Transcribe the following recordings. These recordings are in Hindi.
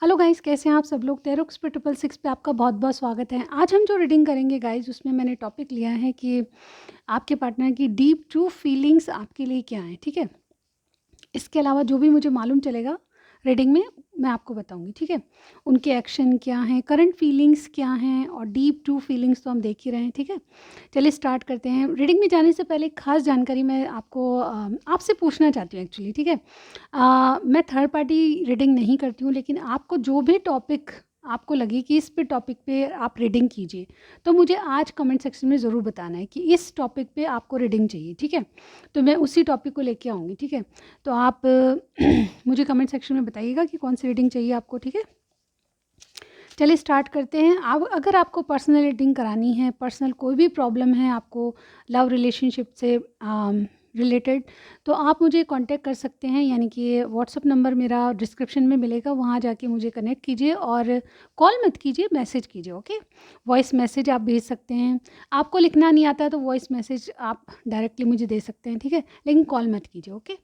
हेलो गाइस, कैसे हैं आप सब लोग। टेरोक्स पे 666 पे आपका बहुत बहुत स्वागत है। आज हम जो रीडिंग करेंगे गाइस, उसमें मैंने टॉपिक लिया है कि आपके पार्टनर की डीप ट्रू फीलिंग्स आपके लिए क्या हैं, ठीक है। इसके अलावा जो भी मुझे मालूम चलेगा रीडिंग में, मैं आपको बताऊंगी, ठीक है। उनके एक्शन क्या हैं, करंट फीलिंग्स क्या हैं, और डीप ट्रू फीलिंग्स तो हम देख ही रहे हैं, ठीक है। चलिए स्टार्ट करते हैं। रीडिंग में जाने से पहले एक खास जानकारी मैं आपको आपसे पूछना चाहती हूँ एक्चुअली, ठीक है। मैं थर्ड पार्टी रीडिंग नहीं करती हूँ, लेकिन आपको जो भी टॉपिक आपको लगे कि इस पे टॉपिक पे आप रीडिंग कीजिए, तो मुझे आज कमेंट सेक्शन में ज़रूर बताना है कि इस टॉपिक पे आपको रीडिंग चाहिए, ठीक है। तो मैं उसी टॉपिक को लेके आऊँगी, ठीक है। तो आप मुझे कमेंट सेक्शन में बताइएगा कि कौन सी रीडिंग चाहिए आपको, ठीक है। चलिए स्टार्ट करते हैं। अब अगर आपको पर्सनल रीडिंग करानी है, पर्सनल कोई भी प्रॉब्लम है आपको लव रिलेशनशिप से रिलेटेड, तो आप मुझे कांटेक्ट कर सकते हैं। यानी कि व्हाट्सअप नंबर मेरा डिस्क्रिप्शन में मिलेगा, वहाँ जाके मुझे कनेक्ट कीजिए और कॉल मत कीजिए, मैसेज कीजिए, ओके। वॉइस मैसेज आप भेज सकते हैं। आपको लिखना नहीं आता है तो वॉइस मैसेज आप डायरेक्टली मुझे दे सकते हैं, ठीक है, लेकिन कॉल मत कीजिए, ओके।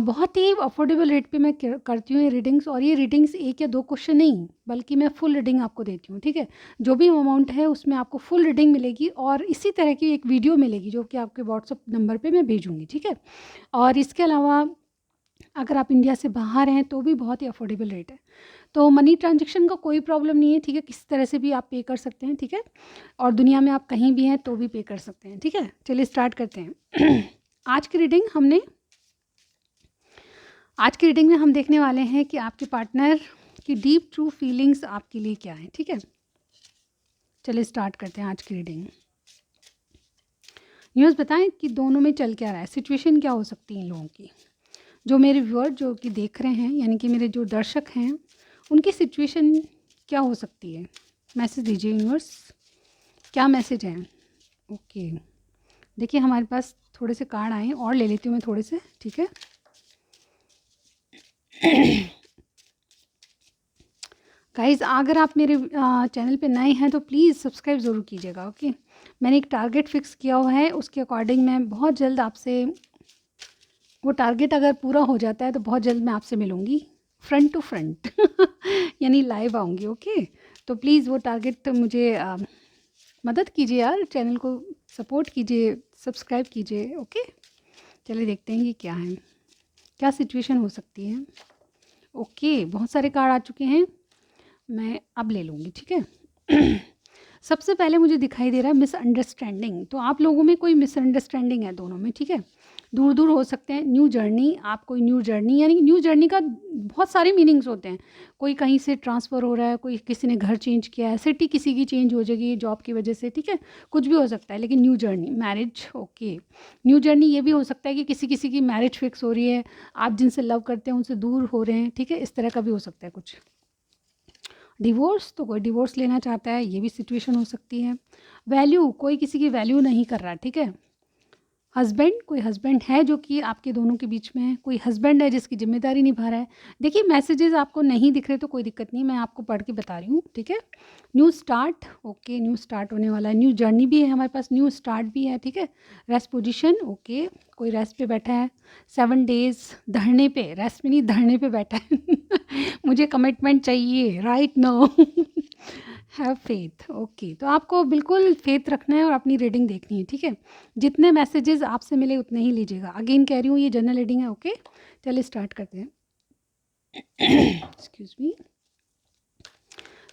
बहुत ही अफोर्डेबल रेट पे मैं करती हूँ ये रीडिंग्स, और ये रीडिंग्स एक या दो क्वेश्चन नहीं, बल्कि मैं फुल रीडिंग आपको देती हूँ, ठीक है। जो भी अमाउंट है उसमें आपको फुल रीडिंग मिलेगी, और इसी तरह की एक वीडियो मिलेगी जो कि आपके व्हाट्सअप नंबर पे मैं भेजूँगी, ठीक है। और इसके अलावा अगर आप इंडिया से बाहर हैं तो भी बहुत ही अफोर्डेबल रेट है। तो मनी ट्रांजेक्शन का कोई प्रॉब्लम नहीं है, ठीक है। किसी तरह से भी आप पे कर सकते हैं, ठीक है। और दुनिया में आप कहीं भी हैं तो भी पे कर सकते हैं, ठीक है। चलिए स्टार्ट करते हैं। आज की रीडिंग में हम देखने वाले हैं कि आपके पार्टनर की डीप ट्रू फीलिंग्स आपके लिए क्या है, ठीक है। चलिए स्टार्ट करते हैं आज की रीडिंग। न्यूज़ बताएं कि दोनों में चल क्या रहा है, सिचुएशन क्या हो सकती है इन लोगों की। जो मेरे व्यूअर जो कि देख रहे हैं, यानी कि मेरे जो दर्शक हैं, उनकी सिचुएशन क्या हो सकती है। मैसेज दीजिए यूनिवर्स, क्या मैसेज है। ओके, देखिए हमारे पास थोड़े से कार्ड आए हैं, और ले लेती हूँ मैं थोड़े से, ठीक है। गाइज़, अगर आप मेरे चैनल पे नए हैं तो प्लीज़ सब्सक्राइब ज़रूर कीजिएगा, ओके। मैंने एक टारगेट फ़िक्स किया हुआ है, उसके अकॉर्डिंग मैं बहुत जल्द आपसे, वो टारगेट अगर पूरा हो जाता है तो बहुत जल्द मैं आपसे मिलूँगी फ्रंट टू फ्रंट। यानी लाइव आऊँगी, ओके। तो प्लीज़ वो टारगेट मुझे मदद कीजिए यार, चैनल को सपोर्ट कीजिए, सब्सक्राइब कीजिए, ओके। चलिए देखते हैं कि क्या है, क्या सिचुएशन हो सकती है। ओके, बहुत सारे कार्ड आ चुके हैं, मैं अब ले लूँगी, ठीक है। सबसे पहले मुझे दिखाई दे रहा है मिसअंडरस्टैंडिंग। तो आप लोगों में कोई मिसअंडरस्टैंडिंग है दोनों में, ठीक है। दूर दूर हो सकते हैं। न्यू जर्नी, आप कोई न्यू जर्नी, यानी न्यू जर्नी का बहुत सारे मीनिंग्स होते हैं। कोई कहीं से ट्रांसफ़र हो रहा है, कोई किसी ने घर चेंज किया है, सिटी किसी की चेंज हो जाएगी जॉब की वजह से, ठीक है। कुछ भी हो सकता है, लेकिन new journey, marriage, okay. New journey ये भी हो सकता है कि किसी किसी की मैरिज फिक्स हो रही है, आप जिनसे लव करते हैं उनसे दूर हो रहे हैं, ठीक है। इस तरह का भी हो सकता है कुछ। डिवोर्स, तो कोई डिवोर्स लेना चाहता है, ये भी सिचुएशन हो सकती है। वैल्यू, कोई किसी की वैल्यू नहीं कर रहा, ठीक है। हस्बैंड, कोई हस्बैंड है जो कि आपके दोनों के बीच में है, कोई हस्बैंड है जिसकी जिम्मेदारी निभा रहा है। देखिए मैसेजेस आपको नहीं दिख रहे तो कोई दिक्कत नहीं, मैं आपको पढ़ के बता रही हूँ, ठीक है। New start, okay, new start होने वाला है। न्यू जर्नी भी है हमारे पास, न्यू स्टार्ट भी है, ठीक है। रेस्ट पोजीशन, ओके, कोई रेस्ट पे बैठा है। 7 डेज धरने पे, रेस्ट में नहीं धरने पे बैठा है। मुझे कमिटमेंट चाहिए right no. Have faith, okay. तो आपको बिल्कुल फेथ रखना है और अपनी रीडिंग देखनी है, ठीक है। जितने मैसेजेस आपसे मिले उतने ही लीजिएगा। अगेन कह रही हूँ ये जनरल रीडिंग है, ओके। चलिए स्टार्ट करते हैं। Excuse me.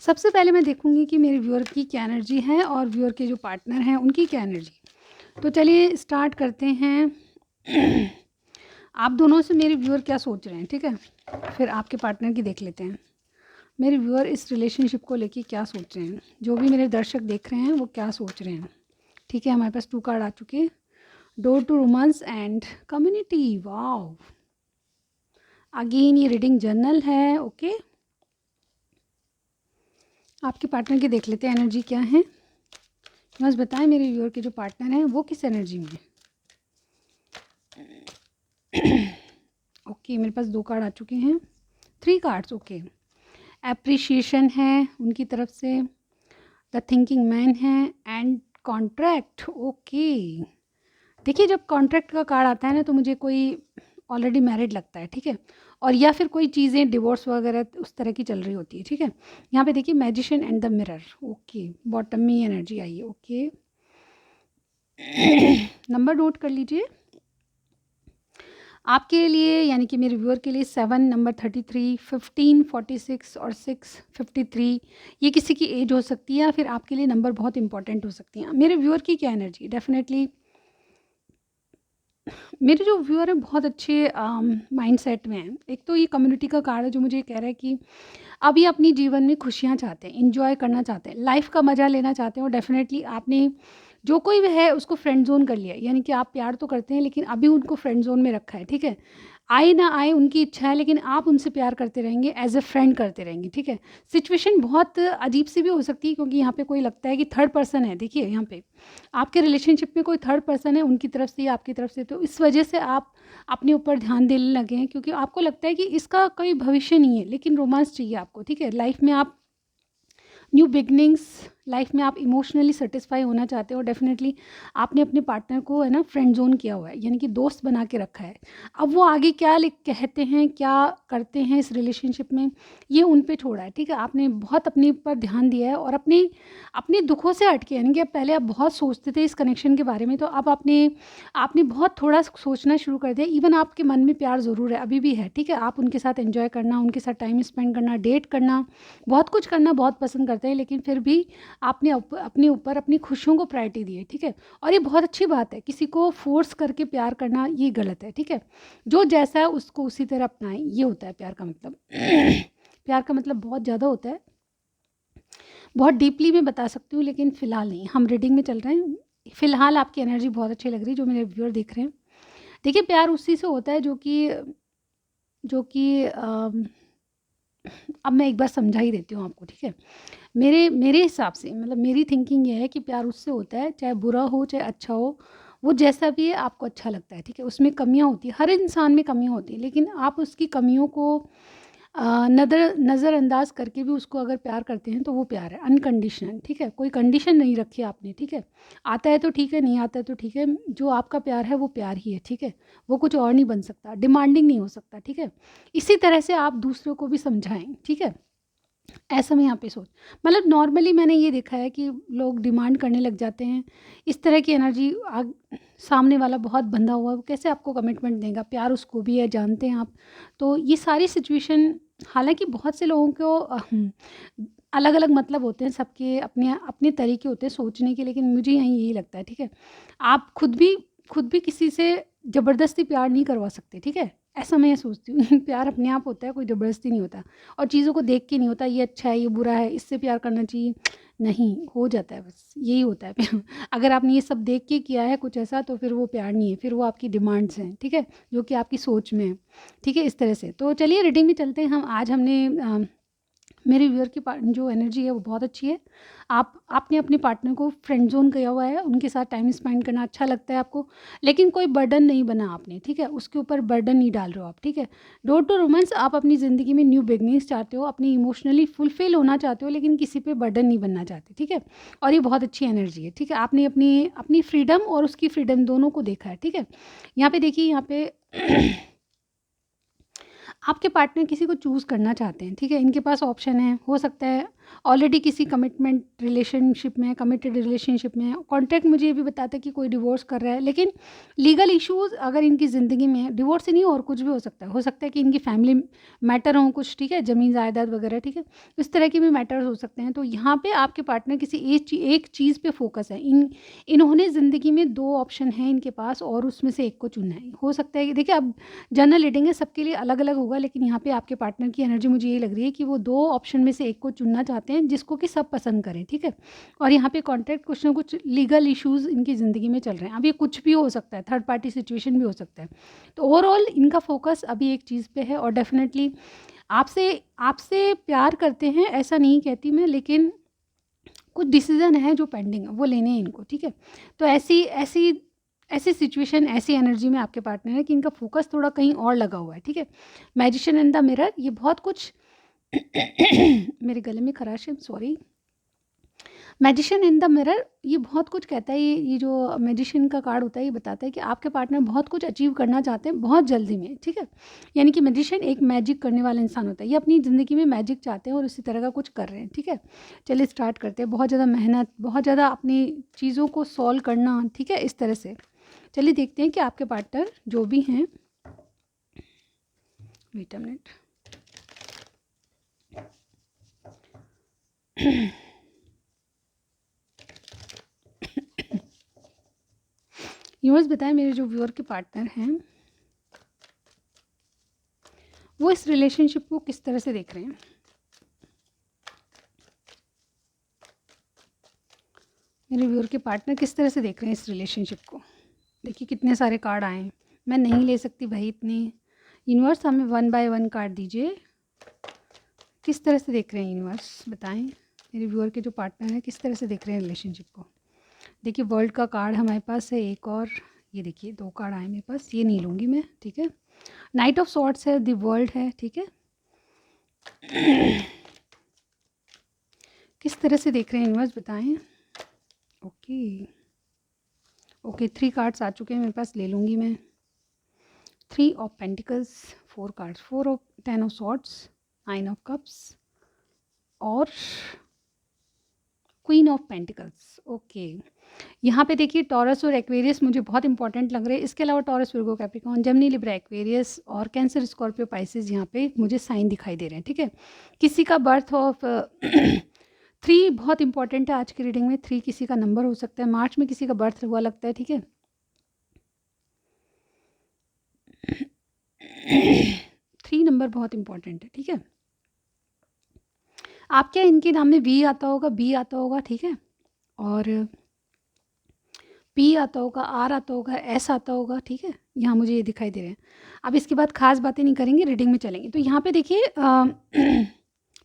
सबसे पहले मैं देखूंगी कि मेरे व्यूअर की क्या एनर्जी है और व्यूअर के जो पार्टनर हैं उनकी क्या एनर्जी। तो चलिए स्टार्ट करते हैं। आप दोनों से मेरे व्यूअर क्या सोच रहे हैं, ठीक है। फिर आपके पार्टनर की देख लेते हैं। मेरे व्यूअर इस रिलेशनशिप को लेके क्या सोच रहे हैं, जो भी मेरे दर्शक देख रहे हैं वो क्या सोच रहे हैं, ठीक है। हमारे पास 2 कार्ड आ चुके हैं, door to romance and community. Wow, again ये रीडिंग जर्नल है, ओके। आपके पार्टनर की देख लेते हैं एनर्जी क्या है। बस बताएं मेरे व्यूअर के जो पार्टनर हैं वो किस एनर्जी में। ओके, मेरे पास 2 कार्ड आ चुके हैं, 3 कार्ड्स, ओके। एप्रिशिएशन है उनकी तरफ से, द थिंकिंग मैन है, एंड कॉन्ट्रैक्ट, ओके। देखिए जब कॉन्ट्रैक्ट का कार्ड आता है ना तो मुझे कोई ऑलरेडी मैरिड लगता है, ठीक है। और या फिर कोई चीज़ें डिवोर्स वगैरह उस तरह की चल रही होती है, ठीक है। यहाँ पे देखिए magician and the mirror, okay, bottom में एनर्जी आई है, ओके। नंबर नोट कर लीजिए आपके लिए, यानी कि मेरे व्यूअर के लिए 7 नंबर 33, 15, 46 और 6, 53, ये किसी की एज हो सकती है या फिर आपके लिए नंबर बहुत इंपॉर्टेंट हो सकती हैं। मेरे व्यूअर की क्या एनर्जी, डेफिनेटली मेरे जो व्यूअर हैं बहुत अच्छे माइंडसेट में हैं। एक तो ये कम्युनिटी का कार्ड है जो मुझे कह रहा है कि अभी अपनी जीवन में खुशियाँ चाहते हैं, एंजॉय करना चाहते हैं, लाइफ का मज़ा लेना चाहते हैं, और डेफिनेटली आपने जो कोई भी है उसको फ्रेंड ज़ोन कर लिया है। यानी कि आप प्यार तो करते हैं लेकिन अभी उनको फ्रेंड ज़ोन में रखा है, ठीक है। आए ना आए उनकी इच्छा है, लेकिन आप उनसे प्यार करते रहेंगे, एज अ फ्रेंड करते रहेंगे, ठीक है। सिचुएशन बहुत अजीब सी भी हो सकती है क्योंकि यहाँ पे कोई लगता है कि थर्ड पर्सन है। देखिए यहाँ पे आपके रिलेशनशिप में कोई थर्ड पर्सन है, उनकी तरफ से या आपकी तरफ से, तो इस वजह से आप अपने ऊपर ध्यान देने लगे हैं क्योंकि आपको लगता है कि इसका कोई भविष्य नहीं है, लेकिन रोमांस चाहिए आपको, ठीक है। लाइफ में आप न्यू बिगनिंग्स, लाइफ में आप इमोशनली सेटिस्फाई होना चाहते हो, डेफिनेटली आपने अपने पार्टनर को है ना फ्रेंड जोन किया हुआ है, यानी कि दोस्त बना के रखा है। अब वो आगे क्या कहते हैं, क्या करते हैं इस रिलेशनशिप में, ये उन पे छोड़ा है, ठीक है। आपने बहुत अपने ऊपर ध्यान दिया है और अपने अपने दुखों से हटके, यानी कि अब पहले आप बहुत सोचते थे इस कनेक्शन के बारे में, तो अब आपने आपने बहुत थोड़ा सोचना शुरू कर दिया। इवन आपके मन में प्यार ज़रूर है, अभी भी है, ठीक है। आप उनके साथ एंजॉय करना, उनके साथ टाइम स्पेंड करना, डेट करना, बहुत कुछ करना बहुत पसंद करते हैं, लेकिन फिर भी आपने अपने ऊपर अपनी खुशियों को प्रायोरिटी दी है, ठीक है। और ये बहुत अच्छी बात है, किसी को फोर्स करके प्यार करना ये गलत है, ठीक है। जो जैसा है उसको उसी तरह अपनाएं, ये होता है प्यार का मतलब। प्यार का मतलब बहुत ज़्यादा होता है, बहुत डीपली मैं बता सकती हूँ, लेकिन फ़िलहाल नहीं, हम रीडिंग में चल रहे हैं। फ़िलहाल आपकी एनर्जी बहुत अच्छी लग रही है जो मेरे व्यूअर देख रहे हैं। देखिए प्यार उसी से होता है जो कि अब मैं एक बार समझा ही देती हूँ आपको, ठीक है। मेरे मेरे हिसाब से, मतलब मेरी थिंकिंग ये है कि प्यार उससे होता है, चाहे बुरा हो चाहे अच्छा हो, वो जैसा भी है आपको अच्छा लगता है, ठीक है। उसमें कमियां होती है, हर इंसान में कमियां होती हैं, लेकिन आप उसकी कमियों को नज़रअंदाज करके भी उसको अगर प्यार करते हैं तो वो प्यार है अनकंडीशनल, ठीक है। कोई कंडीशन नहीं रखी आपने, ठीक है। आता है तो ठीक है, नहीं आता है तो ठीक है, जो आपका प्यार है वो प्यार ही है, ठीक है। वो कुछ और नहीं बन सकता, डिमांडिंग नहीं हो सकता, ठीक है। इसी तरह से आप दूसरों को भी समझाएं, ठीक है। ऐसा मैं यहाँ पे सोच, मतलब नॉर्मली मैंने ये देखा है कि लोग डिमांड करने लग जाते हैं, इस तरह की एनर्जी सामने वाला बहुत बंधा हुआ है, वो कैसे आपको कमिटमेंट देगा, प्यार उसको भी है, जानते हैं आप। तो ये सारी सिचुएशन, हालांकि बहुत से लोगों को अलग अलग मतलब होते हैं, सबके अपने अपने तरीके होते हैं सोचने के, लेकिन मुझे यहाँ यही लगता है, ठीक है। आप खुद भी किसी से ज़बरदस्ती प्यार नहीं करवा सकते, ठीक है। ऐसा मैं सोचती हूँ। प्यार अपने आप होता है, कोई ज़बरदस्ती नहीं होता, और चीज़ों को देख के नहीं होता, ये अच्छा है ये बुरा है इससे प्यार करना चाहिए, नहीं, हो जाता है, बस यही होता है प्यार। अगर आपने ये सब देख के किया है कुछ ऐसा, तो फिर वो प्यार नहीं है, फिर वो आपकी डिमांड्स हैं, ठीक है, जो कि आपकी सोच में है, ठीक है। इस तरह से तो चलिए रीडिंग में चलते हैं हम। आज हमने मेरे व्यूअर की जो एनर्जी है वो बहुत अच्छी है। आपने अपने पार्टनर को फ्रेंड जोन किया हुआ है, उनके साथ टाइम स्पेंड करना अच्छा लगता है आपको, लेकिन कोई बर्डन नहीं बना आपने, ठीक है। उसके ऊपर बर्डन नहीं डाल रहे हो आप, ठीक है। डोर टू रोमांस, आप अपनी ज़िंदगी में न्यू बिगनिंग्स चाहते हो, अपनी इमोशनली फुलफिल होना चाहते हो, लेकिन किसी पे बर्डन नहीं बनना चाहते, ठीक है। और ये बहुत अच्छी एनर्जी है, ठीक है। आपने अपनी अपनी फ्रीडम और उसकी फ्रीडम दोनों को देखा है, ठीक है। यहाँ पे देखिए, यहाँ पे आपके पार्टनर किसी को चूज़ करना चाहते हैं, ठीक है। इनके पास ऑप्शन है, हो सकता है ऑलरेडी किसी कमिटमेंट रिलेशनशिप में, कमिटेड रिलेशनशिप में है। कॉन्ट्रैक्ट मुझे ये भी बताता है कि कोई डिवोर्स कर रहा है, लेकिन लीगल इश्यूज़ अगर इनकी ज़िंदगी में है, डिवोर्स ही नहीं और कुछ भी हो सकता है कि इनकी फैमिली मैटर हों कुछ, ठीक है, ज़मीन जायदाद वगैरह, ठीक है। इस तरह के भी मैटर्स हो सकते हैं। तो यहाँ पे आपके पार्टनर किसी एक चीज़ पे फोकस है। इन्होंने ज़िंदगी में 2 ऑप्शन हैं इनके पास, और उसमें से एक को चुनना है। हो सकता है कि देखिए, अब जनरल रीडिंग है, सबके लिए अलग अलग होगा, लेकिन यहाँ पे आपके पार्टनर की एनर्जी मुझे ये लग रही है कि वो 2 ऑप्शन में से एक को चुनना चाहते हैं, जिसको कि सब पसंद करें, ठीक है। और यहाँ पे कॉन्ट्रैक्ट, कुछ ना कुछ लीगल इश्यूज़ इनकी ज़िंदगी में चल रहे हैं। अब ये कुछ भी हो सकता है, थर्ड पार्टी सिचुएशन भी हो सकता है। तो ओवरऑल इनका फोकस अभी एक चीज़ पे है, और डेफिनेटली आपसे आपसे प्यार करते हैं, ऐसा नहीं कहती मैं, लेकिन कुछ डिसीजन है जो पेंडिंग है, वो लेने हैं इनको, ठीक है। तो ऐसी ऐसी ऐसी सिचुएशन, ऐसी एनर्जी में आपके पार्टनर है कि इनका फोकस थोड़ा कहीं और लगा हुआ है, ठीक है। मैजिशियन एंड द मिरर, ये बहुत कुछ मेरे गले में खराश है, sorry. Magician in the mirror, ये बहुत कुछ कहता है। ये जो मैजिशियन का कार्ड होता है, ये बताता है कि आपके पार्टनर बहुत कुछ अचीव करना चाहते हैं बहुत जल्दी में, ठीक है। यानी कि मैजिशियन एक मैजिक करने वाला इंसान होता है, ये अपनी ज़िंदगी में मैजिक चाहते हैं और इसी तरह का कुछ कर रहे हैं, ठीक है। चलिए स्टार्ट करते हैं। बहुत ज़्यादा मेहनत, बहुत ज़्यादा अपनी चीज़ों को सॉल्व करना, ठीक है, इस तरह से। चलिए देखते हैं कि आपके पार्टनर जो भी हैं, वेट अ मिनट, यूनिवर्स बताएं मेरे जो व्यूअर के पार्टनर हैं वो इस रिलेशनशिप को किस तरह से देख रहे हैं। मेरे व्यूअर के पार्टनर किस तरह से देख रहे हैं इस रिलेशनशिप को। देखिए कितने सारे कार्ड आए हैं, मैं नहीं ले सकती भाई इतने। यूनिवर्स हमें 1 बाय 1 कार्ड दीजिए, किस तरह से देख रहे हैं यूनिवर्स बताएं। मेरे व्यूअर के जो पार्टनर हैं किस तरह से देख रहे हैं रिलेशनशिप को। देखिए वर्ल्ड का कार्ड हमारे पास है एक, और ये देखिए 2 कार्ड आए मेरे पास, ये नहीं लूँगी मैं, ठीक है। नाइट ऑफ सॉर्ड्स है, द वर्ल्ड है, ठीक है। किस तरह से देख रहे हैं यूनिवर्स बताएं। ओके ओके, 3 कार्ड्स आ चुके हैं मेरे पास, ले लूँगी मैं। 3 of pentacles, 4 cards, 4 of 10 of swords, 9 of cups और क्वीन ऑफ पेंटिकल्स। ओके, यहाँ पे देखिए टॉरस और एक्वेरियस मुझे बहुत इंपॉर्टेंट लग रहे हैं। इसके अलावा taurus, Virgo, Capricorn, Gemini, Libra, Aquarius और कैंसर, स्कॉर्पियो, पाइसेस यहाँ पे मुझे साइन दिखाई दे रहे हैं, ठीक है। किसी का बर्थ ऑफ 3 बहुत इंपॉर्टेंट है आज की रीडिंग में। 3 किसी का नंबर हो सकता है, मार्च में किसी का बर्थ हुआ लगता है, ठीक है। 3 नंबर बहुत इंपॉर्टेंट है, ठीक है। आपके इनके नाम में वी आता होगा, बी आता होगा, ठीक है, और पी आता होगा, आर आता होगा, एस आता होगा, ठीक है। यहाँ मुझे ये दिखाई दे रहे हैं। अब इसके बाद खास बातें नहीं करेंगे, रीडिंग में चलेंगे। तो यहाँ पे देखिए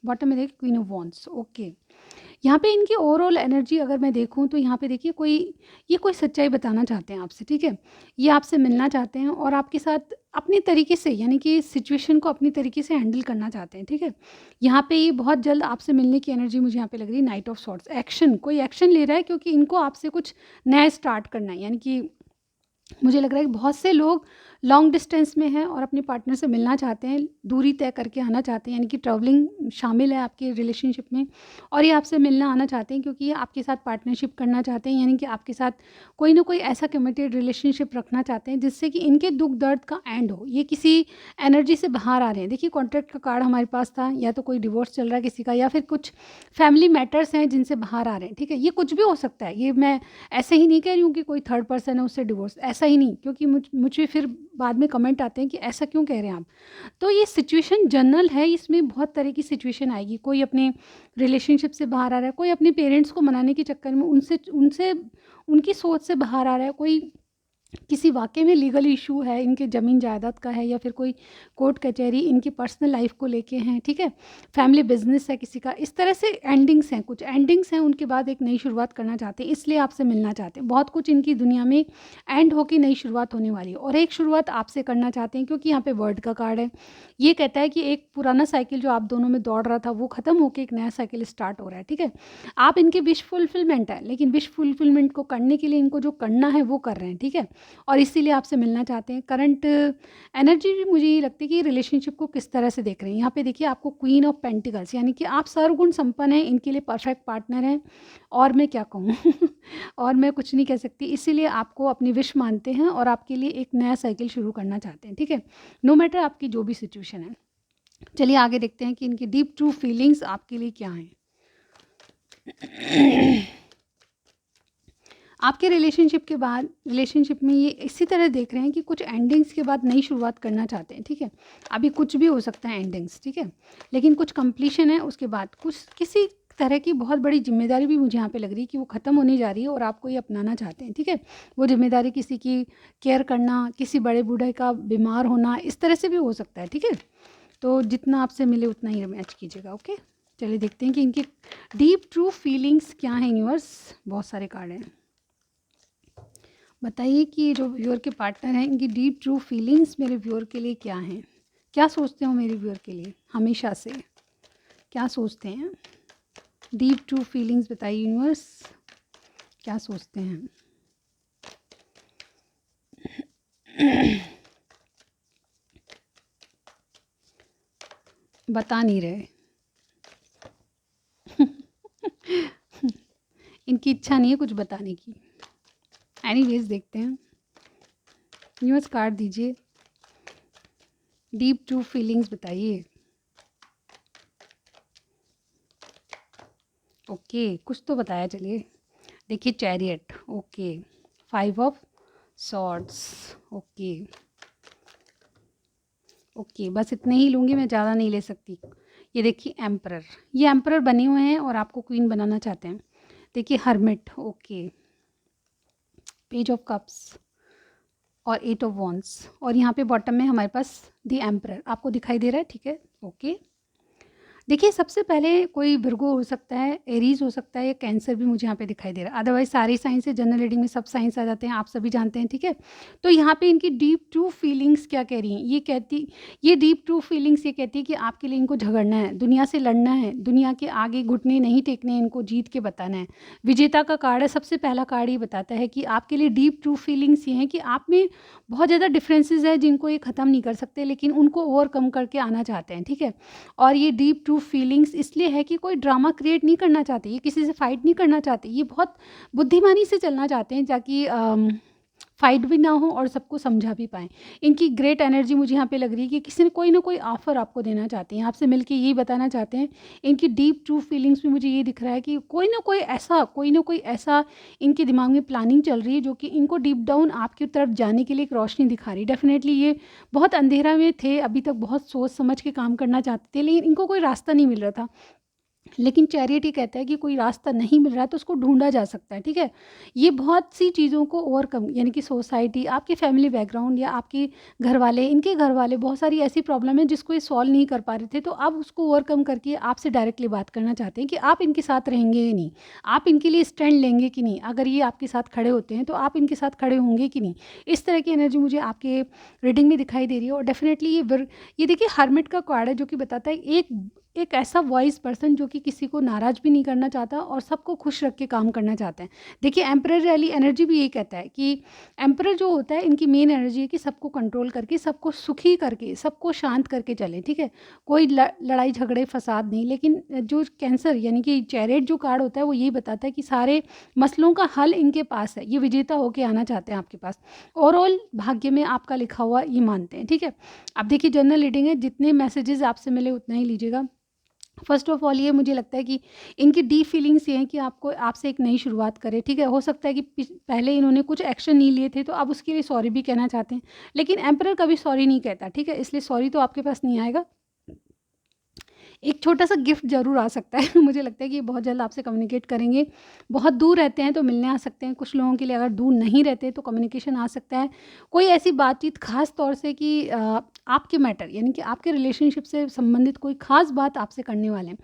बॉटम में देखिए क्वीन ऑफ वॉन्ड्स। ओके, यहाँ पे इनकी ओवरऑल एनर्जी अगर मैं देखूँ तो यहाँ पे देखिए ये कोई सच्चाई बताना चाहते हैं आपसे, ठीक है। ये आपसे मिलना चाहते हैं और आपके साथ अपनी तरीके से, यानी कि सिचुएशन को अपनी तरीके से हैंडल करना चाहते हैं, ठीक है। यहाँ पे ये बहुत जल्द आपसे मिलने की एनर्जी मुझे यहाँ पे लग रही है। नाइट ऑफ सॉर्ड्स, एक्शन, कोई एक्शन ले रहा है क्योंकि इनको आपसे कुछ नया स्टार्ट करना है। यानी कि मुझे लग रहा है कि बहुत से लोग लॉन्ग डिस्टेंस में हैं और अपने पार्टनर से मिलना चाहते हैं, दूरी तय करके आना चाहते हैं, यानी कि ट्रैवलिंग शामिल है आपके रिलेशनशिप में। और ये आपसे मिलना आना चाहते हैं क्योंकि ये आपके साथ पार्टनरशिप करना चाहते हैं, यानी कि आपके साथ कोई ना कोई ऐसा कमिटेड रिलेशनशिप रखना चाहते हैं जिससे कि इनके दुख दर्द का एंड हो। ये किसी एनर्जी से बाहर आ रहे हैं। देखिए कॉन्ट्रैक्ट का कार्ड हमारे पास था, या तो कोई डिवोर्स चल रहा है किसी का, या फिर कुछ फैमिली मैटर्स हैं जिनसे बाहर आ रहे हैं, ठीक है। ये कुछ भी हो सकता है, ये मैं ऐसे ही नहीं कह रही हूँ कि कोई थर्ड पर्सन है उससे डिवोर्स, ऐसा ही नहीं, क्योंकि मुझे फिर बाद में कमेंट आते हैं कि ऐसा क्यों कह रहे हैं आप। तो ये सिचुएशन जनरल है, इसमें बहुत तरह की सिचुएशन आएगी। कोई अपने रिलेशनशिप से बाहर आ रहा है, कोई अपने पेरेंट्स को मनाने के चक्कर में उनसे उनसे उनकी सोच से बाहर आ रहा है, कोई किसी वाक़ये में लीगल इशू है, इनके ज़मीन जायदाद का है, या फिर कोई कोर्ट कचहरी इनकी पर्सनल लाइफ को लेके हैं, ठीक है। फैमिली बिजनेस है किसी का, इस तरह से एंडिंग्स हैं, कुछ एंडिंग्स हैं। उनके बाद एक नई शुरुआत करना चाहते हैं, इसलिए आपसे मिलना चाहते हैं। बहुत कुछ इनकी दुनिया में एंड होकर नई शुरुआत होने वाली है, और एक शुरुआत आपसे करना चाहते हैं क्योंकि यहाँ पे वर्ड का कार्ड है। ये कहता है कि एक पुराना साइकिल जो आप दोनों में दौड़ रहा था वो ख़त्म होकर एक नया साइकिल स्टार्ट हो रहा है, ठीक है। आप इनके विश फुलफिलमेंट है, लेकिन विश फुलफिलमेंट को करने के लिए इनको जो करना है वो कर रहे हैं, ठीक है, और इसीलिए आपसे मिलना चाहते हैं। करंट एनर्जी भी मुझे ये लगती है कि रिलेशनशिप को किस तरह से देख रहे हैं। यहाँ पे देखिए आपको क्वीन ऑफ पेंटिकल्स, यानी कि आप सर्वगुण संपन्न हैं, इनके लिए परफेक्ट पार्टनर हैं। और मैं क्या कहूँ और मैं कुछ नहीं कह सकती, इसीलिए आपको अपनी विश मानते हैं और आपके लिए एक नया साइकिल शुरू करना चाहते हैं, ठीक है, नो मैटर आपकी जो भी सिचुएशन है। चलिए आगे देखते हैं कि इनकी डीप ट्रू फीलिंग्स आपके लिए क्या हैं। आपके रिलेशनशिप के बाद, रिलेशनशिप में ये इसी तरह देख रहे हैं कि कुछ एंडिंग्स के बाद नई शुरुआत करना चाहते हैं, ठीक है। अभी कुछ भी हो सकता है एंडिंग्स, ठीक है, लेकिन कुछ कंप्लीशन है, उसके बाद कुछ किसी तरह की बहुत बड़ी जिम्मेदारी भी मुझे यहाँ पे लग रही है कि वो ख़त्म होने जा रही है और आपको ये अपनाना चाहते हैं, ठीक है। वो जिम्मेदारी किसी की केयर करना, किसी बड़े बूढ़े का बीमार होना, इस तरह से भी हो सकता है, ठीक है। तो जितना आपसे मिले उतना ही मैच कीजिएगा, ओके। चलिए देखते हैं कि इनकी डीप ट्रू फीलिंग्स क्या हैं यूनिवर्स। बहुत सारे कार्ड हैं, बताइए कि जो व्यूअर के पार्टनर हैं इनकी डीप ट्रू फीलिंग्स मेरे व्यूअर के लिए क्या हैं। क्या सोचते हो मेरे व्यूअर के लिए, हमेशा से क्या सोचते हैं। डीप ट्रू फीलिंग्स बताइए यूनिवर्स, क्या सोचते हैं। बता नहीं रहे। इनकी इच्छा नहीं है कुछ बताने की। एनीवेज देखते हैं। यूनिवर्स कार्ड दीजिए, डीप ट्रू फीलिंग्स बताइए। ओके कुछ तो बताया, चलिए देखिए। Chariot, okay. 5 of swords, okay okay, बस इतने ही लूँगी मैं, ज़्यादा नहीं ले सकती। ये देखिए एम्परर, ये एम्परर बने हुए हैं और आपको क्वीन बनाना चाहते हैं। देखिए hermit, okay. Page of cups और 8 ऑफ वॉन्ड्स, और यहाँ पे बॉटम में हमारे पास द एम्परर आपको दिखाई दे रहा है, ठीक है ओके। देखिए सबसे पहले कोई विर्गो हो सकता है, एरीज हो सकता है, या कैंसर भी मुझे यहाँ पे दिखाई दे रहा है। अदरवाइज सारी साइंस से जनरल रीडिंग में सब साइंस आ जाते हैं, आप सभी जानते हैं, ठीक है। तो यहाँ पे इनकी डीप ट्रू फीलिंग्स क्या कह रही हैं, ये डीप ट्रू फीलिंग्स ये कहती है कि आपके लिए इनको झगड़ना है, दुनिया से लड़ना है, दुनिया के आगे घुटने नहीं टेकने हैं, इनको जीत के बताना है। विजेता का कार्ड है, सबसे पहला कार्ड ये बताता है कि आपके लिए डीप ट्रू फीलिंग्स ये हैं कि आप में बहुत ज़्यादा डिफरेंसेस है जिनको ये ख़त्म नहीं कर सकते, लेकिन उनको ओवरकम करके आना चाहते हैं, ठीक है। और ये डीप ट्रू फीलिंग्स इसलिए है कि कोई ड्रामा क्रिएट नहीं करना चाहते, ये किसी से फाइट नहीं करना चाहते, ये बहुत बुद्धिमानी से चलना चाहते हैं ताकि फाइट भी ना हो और सबको समझा भी पाएँ। इनकी ग्रेट एनर्जी मुझे यहाँ पे लग रही है कि किसी ने कोई ना कोई ऑफ़र आपको देना चाहते हैं, आपसे मिलके यही बताना चाहते हैं। इनकी डीप ट्रू फीलिंग्स में मुझे ये दिख रहा है कि कोई ना कोई ऐसा इनके दिमाग में प्लानिंग चल रही है जो कि इनको डीप डाउन आपकी तरफ जाने के लिए एक रोशनी दिखा रही है। डेफ़िनेटली ये बहुत अंधेरा में थे, अभी तक बहुत सोच समझ के काम करना चाहते थे, लेकिन इनको कोई रास्ता नहीं मिल रहा था। लेकिन चैरियट ये कहता है कि कोई रास्ता नहीं मिल रहा है तो उसको ढूँढा जा सकता है, ठीक है। ये बहुत सी चीज़ों को ओवरकम, यानी कि सोसाइटी, आपके फैमिली बैकग्राउंड या आपके घरवाले, इनके घरवाले, बहुत सारी ऐसी प्रॉब्लम है जिसको ये सॉल्व नहीं कर पा रहे थे, तो अब उसको ओवरकम करके आपसे डायरेक्टली बात करना चाहते हैं कि आप इनके साथ रहेंगे या नहीं, आप इनके लिए स्टैंड लेंगे कि नहीं, अगर ये आपके साथ खड़े होते हैं तो आप इनके साथ खड़े होंगे कि नहीं। इस तरह की एनर्जी मुझे आपके रीडिंग में दिखाई दे रही है। और डेफिनेटली ये देखिए हर्मिट का कार्ड है जो कि बताता है एक ऐसा वॉइस पर्सन जो कि किसी को नाराज़ भी नहीं करना चाहता और सबको खुश रख के काम करना चाहते हैं। देखिए एम्परर वाली एनर्जी भी यही कहता है कि एम्परर जो होता है, इनकी मेन एनर्जी है कि सबको कंट्रोल करके, सबको सुखी करके, सबको शांत करके चलें, ठीक है। कोई लड़ाई झगड़े फसाद नहीं। लेकिन जो कैंसर यानी कि चैरियट जो कार्ड होता है वो यही बताता है कि सारे मसलों का हल इनके पास है, ये विजेता होके आना चाहते हैं आपके पास। ओवरऑल भाग्य में आपका लिखा हुआ ये मानते हैं, ठीक है। अब देखिए जनरल रीडिंग है, जितने मैसेजेस आपसे मिले उतना ही लीजिएगा। फर्स्ट ऑफ ऑल ये मुझे लगता है कि इनकी डीप फीलिंग्स ये हैं कि आपको आपसे एक नई शुरुआत करें, ठीक है। हो सकता है कि पहले इन्होंने कुछ एक्शन नहीं लिए थे तो अब उसके लिए सॉरी भी कहना चाहते हैं, लेकिन एम्परर कभी सॉरी नहीं कहता, ठीक है, इसलिए सॉरी तो आपके पास नहीं आएगा। एक छोटा-सा गिफ्ट ज़रूर आ सकता है। मुझे लगता है कि ये बहुत जल्द आपसे कम्युनिकेट करेंगे। बहुत दूर रहते हैं तो मिलने आ सकते हैं, कुछ लोगों के लिए अगर दूर नहीं रहते तो कम्युनिकेशन आ सकता है। कोई ऐसी बातचीत ख़ास तौर से कि आपके मैटर यानी कि आपके रिलेशनशिप से संबंधित कोई ख़ास बात आपसे करने वाले हैं।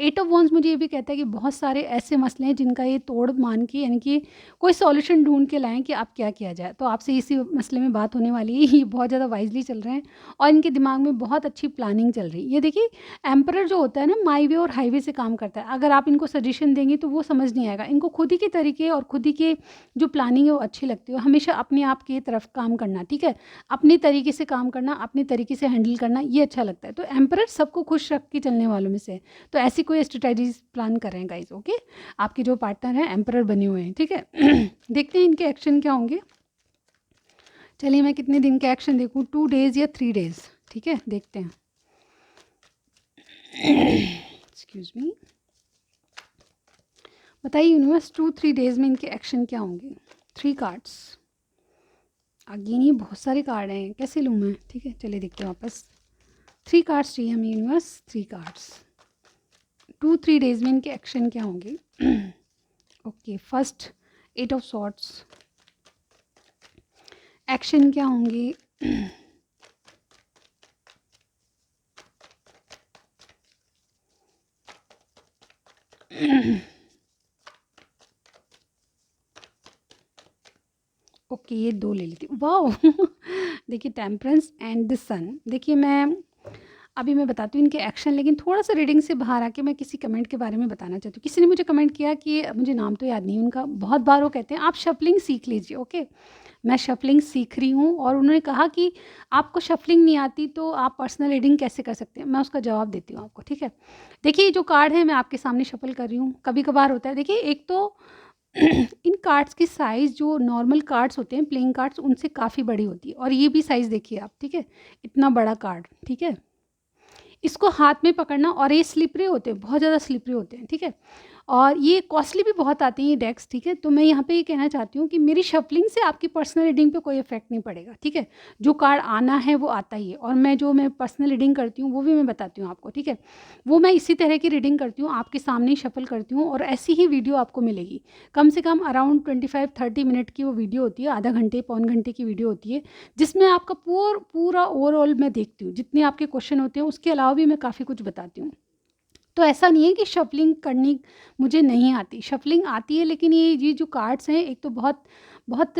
8 ऑफ वॉन्ड्स मुझे ये भी कहता है कि बहुत सारे ऐसे मसले हैं जिनका ये तोड़ मान के, यानी कि कोई सॉल्यूशन ढूँढ के लाएँ कि अब क्या किया जाए। तो आपसे इसी मसले में बात होने वाली है। ये बहुत ज़्यादा वाइज़ली चल रहे हैं और इनके दिमाग में बहुत अच्छी प्लानिंग चल रही है। ये देखिए एम्परर जो होता है ना, माई वे और हाईवे से काम करता है। अगर आप इनको सजेशन देंगे तो वो समझ नहीं आएगा। इनको खुद ही के तरीके और खुद ही के जो प्लानिंग है वो अच्छी लगती है। हमेशा अपने आप की तरफ काम करना, ठीक है, अपने तरीके से काम करना, अपने तरीके से हैंडल करना, ये अच्छा लगता है। तो एम्परर सबको खुश रख के चलने वालों में से है। तो ऐसी कोई स्ट्रेटजीज प्लान कर रहे हैं गाइज, ओके। आपके जो पार्टनर हैं एम्परर बने हुए हैं, ठीक है। देखते हैं इनके एक्शन क्या होंगे। चलिए मैं कितने दिन का एक्शन देखूँ, 2 डेज़ या 3 डेज़, ठीक है, देखते हैं। एक्सक्यूज मी, बताइए यूनिवर्स 2-3 डेज़ में इनके एक्शन क्या होंगे। 3 कार्ड्स अगेन, ये बहुत सारे कार्ड हैं, कैसे लूँ मैं, ठीक है। चलिए देखते हैं वापस। 3 कार्ड्स चाहिए हमें यूनिवर्स, 3 कार्ड्स। 2-3 डेज़ में इनके एक्शन क्या होंगे। Okay, first 8 of swords, action क्या होंगे। ओके, ये 2 ले लेती हूँ, वाओ। देखिए टेम्परेंस एंड द सन। देखिए मैं अभी मैं बताती हूँ इनके एक्शन, लेकिन थोड़ा सा रीडिंग से बाहर आके मैं किसी कमेंट के बारे में बताना चाहती हूँ। किसी ने मुझे कमेंट किया कि मुझे नाम तो याद नहीं है उनका, बहुत बार वो कहते हैं आप शफलिंग सीख लीजिए। ओके, मैं शफलिंग सीख रही हूँ और उन्होंने कहा कि आपको शफलिंग नहीं आती तो आप पर्सनल रीडिंग कैसे कर सकते हैं। मैं उसका जवाब देती हूँ आपको, ठीक है। देखिए जो कार्ड है मैं आपके सामने शफल कर रही हूँ, कभी कभार होता है। देखिए एक तो इन कार्ड्स की साइज़ जो नॉर्मल कार्ड्स होते हैं, प्लेइंग कार्ड्स, उनसे काफ़ी बड़ी होती है। और ये भी साइज़ देखिए आप, ठीक है, इतना बड़ा कार्ड, ठीक है। इसको हाथ में पकड़ना, और ये स्लिपरी होते हैं, बहुत ज़्यादा स्लिपरी होते हैं, ठीक है। और ये कॉस्टली भी बहुत आती हैं ये डेक्स, ठीक है। तो मैं यहाँ पे ये कहना चाहती हूँ कि मेरी शफलिंग से आपकी पर्सनल रीडिंग पे कोई इफेक्ट नहीं पड़ेगा, ठीक है। जो कार्ड आना है वो आता ही है, और मैं पर्सनल रीडिंग करती हूँ वो भी मैं बताती हूँ आपको, ठीक है। वो मैं इसी तरह की रीडिंग करती हूँ, आपके सामने ही शफल करती हूँ, और ऐसी ही वीडियो आपको मिलेगी। कम से कम अराउंड 25-30 मिनट की वो वीडियो होती है, आधा घंटे पौन घंटे की वीडियो होती है, जिसमें आपका पूरा ओवरऑल मैं देखती हूँ। जितने आपके क्वेश्चन होते हैं उसके अलावा भी मैं काफ़ी कुछ बताती हूँ। तो ऐसा नहीं है कि शफलिंग करनी मुझे नहीं आती, शफलिंग आती है, लेकिन ये जो कार्ड्स हैं एक तो बहुत बहुत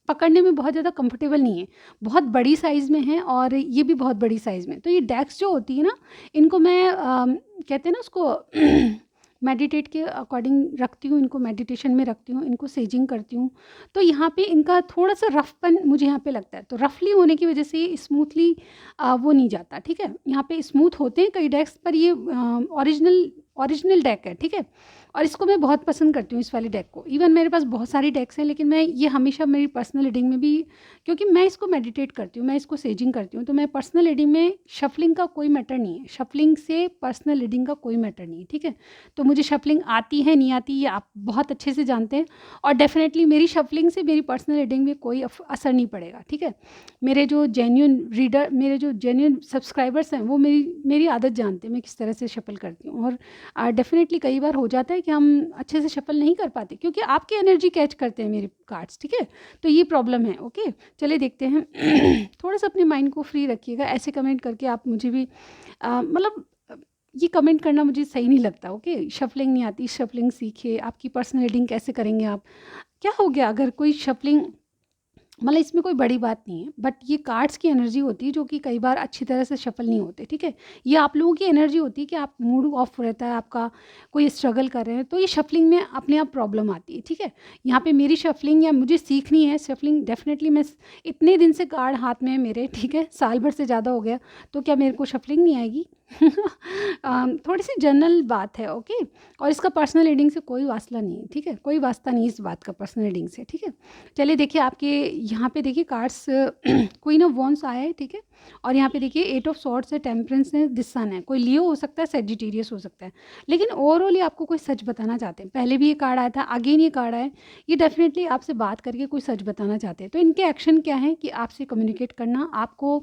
पकड़ने में बहुत ज़्यादा कंफर्टेबल नहीं है, बहुत बड़ी साइज़ में है, और ये भी बहुत बड़ी साइज़ में। तो ये डेक्स जो होती है ना, इनको मैं कहते हैं ना उसको मेडिटेट के अकॉर्डिंग रखती हूँ, इनको मेडिटेशन में रखती हूँ, इनको सेजिंग करती हूँ। तो यहाँ पे इनका थोड़ा सा रफपन मुझे यहाँ पे लगता है, तो रफली होने की वजह से ये स्मूथली वो नहीं जाता, ठीक है। यहाँ पे स्मूथ होते हैं कई डेक्स, पर ये ओरिजिनल डेक है, ठीक है। और इसको मैं बहुत पसंद करती हूँ, इस वाले डेक को। इवन मेरे पास बहुत सारी डेक्स हैं, लेकिन मैं ये हमेशा मेरी पर्सनल रीडिंग में भी, क्योंकि मैं इसको मेडिटेट करती हूँ, मैं इसको सेजिंग करती हूँ, तो मैं पर्सनल रीडिंग में शफलिंग का कोई मैटर नहीं है, शफलिंग से पर्सनल रीडिंग का कोई मैटर नहीं है, ठीक है। तो मुझे शफलिंग आती है नहीं आती ये आप बहुत अच्छे से जानते हैं, और डेफिनेटली मेरी शफलिंग से मेरी पर्सनल रीडिंग में कोई असर नहीं पड़ेगा, ठीक है। मेरे जो जेन्युइन सब्सक्राइबर्स हैं वो मेरी आदत जानते हैं मैं किस तरह से शफल करती हूँ। और डेफिनेटली कई बार हो जाता है कि हम अच्छे से शफल नहीं कर पाते, क्योंकि आपकी एनर्जी कैच करते हैं मेरे कार्ड्स, ठीक है। तो ये प्रॉब्लम है। ओके, चलिए देखते हैं। थोड़ा सा अपने माइंड को फ्री रखिएगा, ऐसे कमेंट करके आप मुझे भी मतलब ये कमेंट करना मुझे सही नहीं लगता। ओके, शफलिंग नहीं आती, शफलिंग सीखिए, आपकी पर्सनल रीडिंग कैसे करेंगे आप, क्या हो गया अगर कोई शफलिंग, मतलब इसमें कोई बड़ी बात नहीं है, बट ये कार्ड्स की एनर्जी होती है जो कि कई बार अच्छी तरह से शफल नहीं होते, ठीक है। ये आप लोगों की एनर्जी होती है कि आप मूड ऑफ रहता है आपका, कोई स्ट्रगल कर रहे हैं, तो ये शफलिंग में अपने आप प्रॉब्लम आती है, ठीक है। यहाँ पे मेरी शफलिंग या मुझे सीखनी है शफलिंग, डेफिनेटली मैं इतने दिन से कार्ड हाथ में है मेरे, ठीक है, साल भर से ज़्यादा हो गया, तो क्या मेरे को शफलिंग नहीं आएगी? थोड़ी सी जनरल बात है। ओके, और इसका पर्सनल रीडिंग से कोई वास्ता नहीं है, ठीक है, कोई वास्ता नहीं इस बात का पर्सनल रीडिंग से, ठीक है। चलिए देखिए आपके यहाँ पे देखिए कार्ड्स क्वीन ऑफ वॉन्ड्स आया है, ठीक है। और यहाँ पे देखिए 8 ऑफ सॉर्ड्स है, टेम्परेंस है, द सन है, कोई लियो हो सकता है, सेजिटेरियस हो सकता है, लेकिन ओवरऑल ये आपको कोई सच बताना चाहते हैं। पहले भी ये कार्ड आया था, अगेन ये कार्ड आया, ये डेफिनेटली आपसे बात करके कोई सच बताना चाहते हैं। तो इनके एक्शन क्या है कि आपसे कम्युनिकेट करना, आपको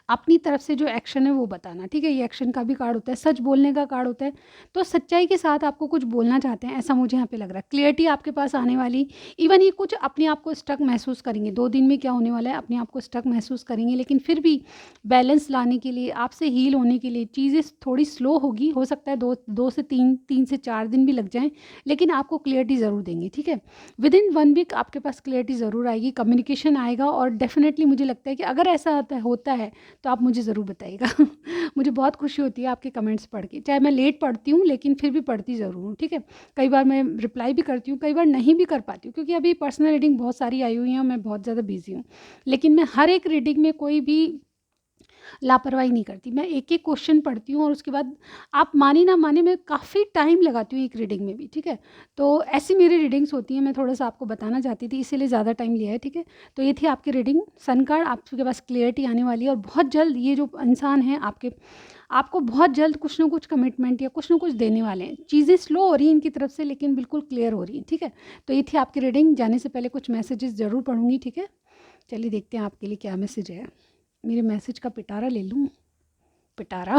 अपनी तरफ से जो एक्शन है वो बताना, ठीक है। ये एक्शन का भी कार्ड होता है, सच बोलने का कार्ड होता है, तो सच्चाई के साथ आपको कुछ बोलना चाहते हैं, ऐसा मुझे यहाँ पे लग रहा है। क्लियरिटी आपके पास आने वाली, इवन ये कुछ अपने आप को स्टक महसूस करेंगे, 2 दिन में क्या होने वाला है, अपने आप को स्टक महसूस करेंगे, लेकिन फिर भी बैलेंस लाने के लिए, आपसे हील होने के लिए चीज़ें थोड़ी स्लो होगी, हो सकता है 2 से 3 से 4 दिन भी लग जाएँ, लेकिन आपको क्लियरिटी ज़रूर देंगे, ठीक है। विद इन 1 वीक आपके पास क्लियरिटी ज़रूर आएगी, कम्युनिकेशन आएगा, और डेफिनेटली मुझे लगता है कि अगर ऐसा होता है तो आप मुझे ज़रूर बताइएगा। मुझे बहुत खुशी होती है आपके कमेंट्स पढ़ के, चाहे मैं लेट पढ़ती हूँ लेकिन फिर भी पढ़ती ज़रूर हूँ, ठीक है। कई बार मैं रिप्लाई भी करती हूँ, कई बार नहीं भी कर पाती हूँ, क्योंकि अभी पर्सनल रीडिंग बहुत सारी आई हुई हैं और मैं बहुत ज़्यादा बिजी हूँ, लेकिन मैं हर एक रीडिंग में कोई भी लापरवाही नहीं करती, मैं एक एक क्वेश्चन पढ़ती हूँ, और उसके बाद आप माने ना माने मैं काफ़ी टाइम लगाती हूँ एक रीडिंग में भी, ठीक है। तो ऐसी मेरी रीडिंग्स होती हैं, मैं थोड़ा सा आपको बताना चाहती थी, इसीलिए ज़्यादा टाइम लिया है, ठीक है। तो ये थी आपकी रीडिंग, सन कार्ड, आपके पास क्लियरिटी आने वाली है, और बहुत जल्द ये जो इंसान है आपको बहुत जल्द कुछ ना कुछ कमिटमेंट या कुछ ना कुछ देने वाले हैं। चीज़ें स्लो हो रही हैं इनकी तरफ से, लेकिन बिल्कुल क्लियर हो रही हैं, ठीक है। तो ये थी आपकी रीडिंग, जाने से पहले कुछ मैसेजेस ज़रूर पढ़ूंगी, ठीक है। चलिए देखते हैं आपके लिए क्या मैसेज है। मेरे मैसेज का पिटारा ले लूँ, पिटारा।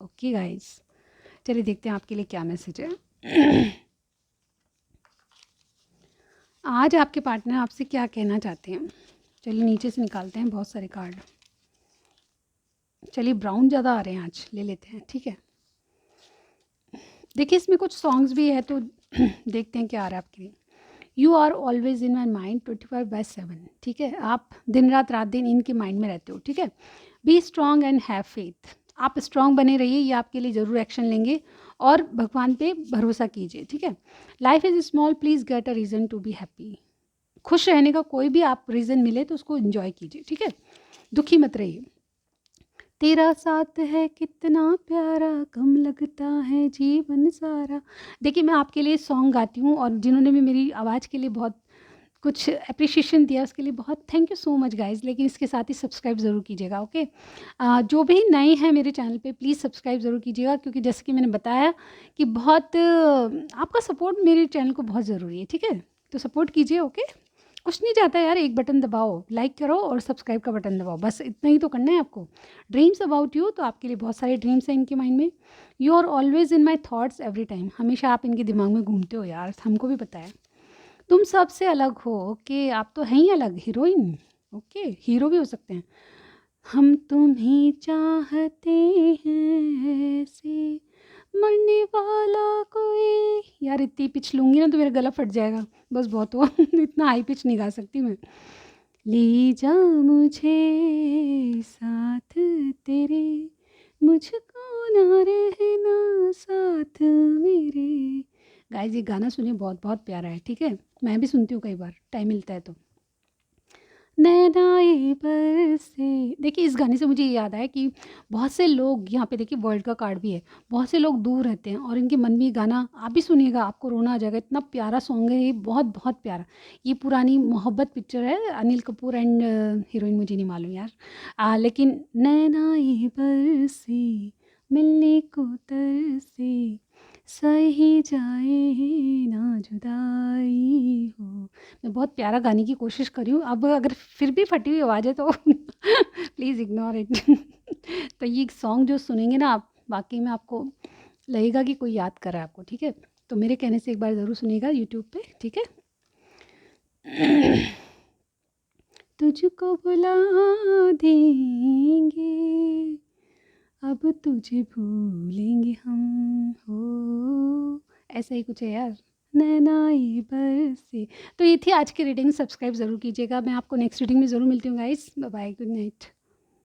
ओके गाइस, चलिए देखते हैं आपके लिए क्या मैसेज है। आज आपके पार्टनर आपसे क्या कहना चाहते हैं। चलिए नीचे से निकालते हैं, बहुत सारे कार्ड। चलिए ब्राउन ज़्यादा आ रहे हैं आज, ले लेते हैं, ठीक है। देखिए इसमें कुछ सॉन्ग्स भी है, तो देखते हैं क्या आ रहा है आपके लिए। You are always in my mind 24/7, ठीक है। आप दिन रात रात दिन इनके माइंड में रहते हो, ठीक है। Be strong and have faith, आप स्ट्रॉन्ग बने रहिए, ये आपके लिए ज़रूर एक्शन लेंगे और भगवान पे भरोसा कीजिए, ठीक है। Life is small, please get a reason to be happy, खुश रहने का कोई भी आप रीज़न मिले तो उसको इन्जॉय कीजिए, ठीक है। दुखी मत रहिए। तेरा साथ है कितना प्यारा, कम लगता है जीवन सारा। देखिए मैं आपके लिए सॉन्ग गाती हूँ और जिन्होंने भी मेरी आवाज़ के लिए बहुत कुछ एप्रिशिएशन दिया उसके लिए बहुत thank you so much guys. लेकिन इसके साथ ही सब्सक्राइब ज़रूर कीजिएगा, ओके। जो भी नए हैं मेरे चैनल पे प्लीज़ सब्सक्राइब ज़रूर कीजिएगा, क्योंकि जैसे कि मैंने बताया कि बहुत आपका सपोर्ट मेरे चैनल को बहुत ज़रूरी है, ठीक है। तो सपोर्ट कीजिए, ओके। कुछ नहीं जाता यार, एक बटन दबाओ, लाइक करो और सब्सक्राइब का बटन दबाओ, बस इतना ही तो करना है आपको। ड्रीम्स अबाउट यू, तो आपके लिए बहुत सारे ड्रीम्स हैं इनके माइंड में। You are always in my thoughts every time, हमेशा आप इनके दिमाग में घूमते हो यार, हमको भी पता है। तुम सबसे अलग हो, ओके, आप तो हैं ही अलग, हीरोइन, ओके, हीरो भी हो सकते हैं। हम तुम्हें चाहते हैं ऐसे, मरने वाला कोई, यार इतनी पिच लूँगी ना तो मेरा गला फट जाएगा, बस बहुत हुआ इतना हाई पिच नहीं गा सकती मैं। ले जा मुझे साथ तेरे, मुझको ना रहना साथ मेरे। गाइस ये गाना सुनिए, बहुत बहुत प्यारा है, ठीक है। मैं भी सुनती हूँ कई बार टाइम मिलता है तो। नैनाए पर से, देखिए इस गाने से मुझे ये याद आया कि बहुत से लोग यहाँ पे, देखिए वर्ल्ड का कार्ड भी है, बहुत से लोग दूर रहते हैं और इनके मन में ये गाना आप भी सुनिएगा, आपको रोना आ जाएगा, इतना प्यारा सॉन्ग है ये, बहुत बहुत प्यारा। ये पुरानी मोहब्बत पिक्चर है, अनिल कपूर एंड हीरोइन मुझे नहीं मालूम यार। लेकिन नैनाए पर से मिलने को तरसे, सही जाए ना जुदाई हो। मैं बहुत प्यारा गाने की कोशिश करी हूँ, अब अगर फिर भी फटी हुई आवाज़ है तो प्लीज़ इग्नोर इट। तो ये सॉन्ग जो सुनेंगे ना आप, वाकई में आपको लगेगा कि कोई याद कर रहा है आपको, ठीक है। तो मेरे कहने से एक बार ज़रूर सुनिएगा यूट्यूब पे, ठीक है। तुझको बुला देंगे, अब तुझे भूलेंगे हम, हो ऐसा ही कुछ है यार, नैनाई बरसे। तो ये थी आज की रीडिंग, सब्सक्राइब ज़रूर कीजिएगा, मैं आपको नेक्स्ट रीडिंग में ज़रूर मिलती हूँ guys, bye bye, good night.